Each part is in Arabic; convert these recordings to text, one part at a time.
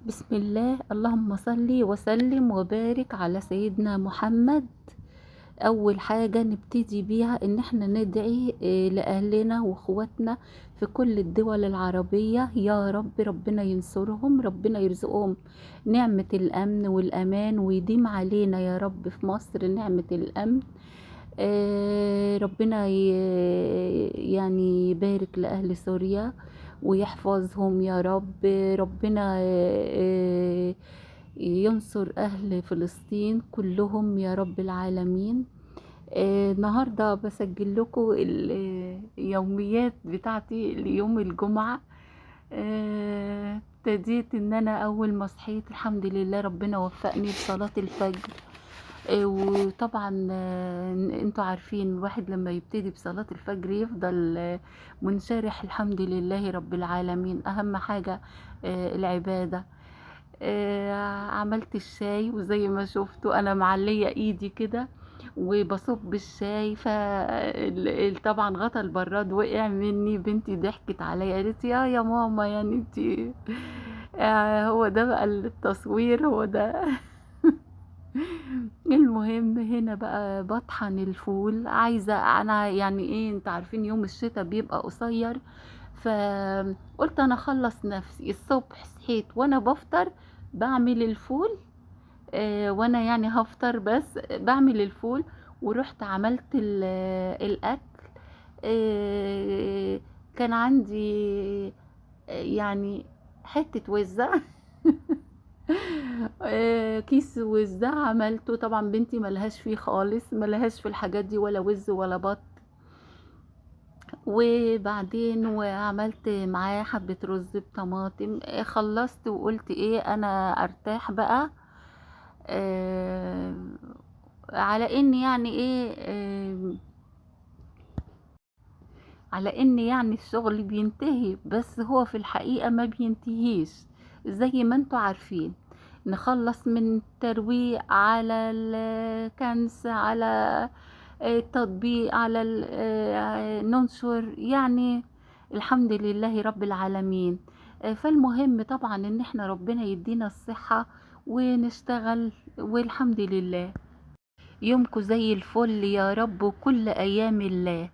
بسم الله، اللهم صل وسلم وبارك على سيدنا محمد. اول حاجة نبتدي بيها ان احنا ندعي لاهلنا واخواتنا في كل الدول العربية، يا رب ربنا ينصرهم، ربنا يرزقهم نعمة الامن والامان، ويديم علينا يا رب في مصر نعمة الامن. ربنا يعني يبارك لأهل سوريا ويحفظهم يا رب. ربنا ينصر أهل فلسطين كلهم يا رب العالمين. النهاردة بسجل لكم اليوميات بتاعتي ليوم الجمعة. ابتديت ان انا اول ما صحيت الحمد لله ربنا وفقني لصلاة الفجر. وطبعا انتوا عارفين الواحد لما يبتدي بصلاة الفجر يفضل منشرح الحمد لله رب العالمين، اهم حاجة العبادة. عملت الشاي وزي ما شفتوا انا معلية ايدي كده وبصب الشاي، طبعا غطا البراد وقع مني، بنتي ضحكت عليا قالت يا ماما يعني انتي هو ده بقى التصوير، هو ده. المهم هنا بقى بطحن الفول، عايزة انا يعني ايه، انت عارفين يوم الشتاء بيبقى قصير، فقلت انا اخلص نفسي. الصبح صحيت وانا بفطر بعمل الفول. وانا يعني هفطر بس بعمل الفول، ورحت عملت الاكل. آه، كان عندي يعني حتة وزة. كيس وزة عملته، طبعا بنتي ملهاش فيه خالص، ملهاش في الحاجات دي ولا وز ولا بط. وبعدين وعملت معاه حبة رز بطماطم. خلصت وقلت ايه انا ارتاح بقى. آه، على ان يعني ايه على ان يعني الشغل بينتهي، بس هو في الحقيقة ما بينتهيش. زي ما انتوا عارفين نخلص من ترويق على الكنس، على التطبيق، على ننشر يعني. الحمد لله رب العالمين. فالمهم طبعا ان احنا ربنا يدينا الصحة ونشتغل، والحمد لله. يومكم زي الفل يا رب وكل ايام الله.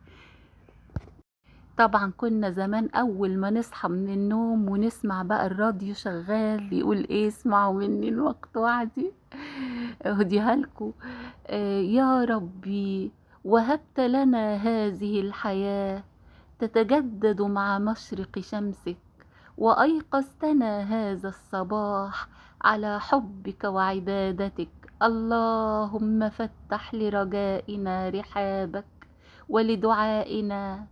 طبعا كنا زمان اول ما نصحى من النوم ونسمع بقى الراديو شغال يقول ايه، اسمعوا مني الوقت وعدي. اهديها لكم. يا ربي وهبت لنا هذه الحياة تتجدد مع مشرق شمسك، وأيقظتنا هذا الصباح على حبك وعبادتك. اللهم فتح لرجائنا رحابك ولدعائنا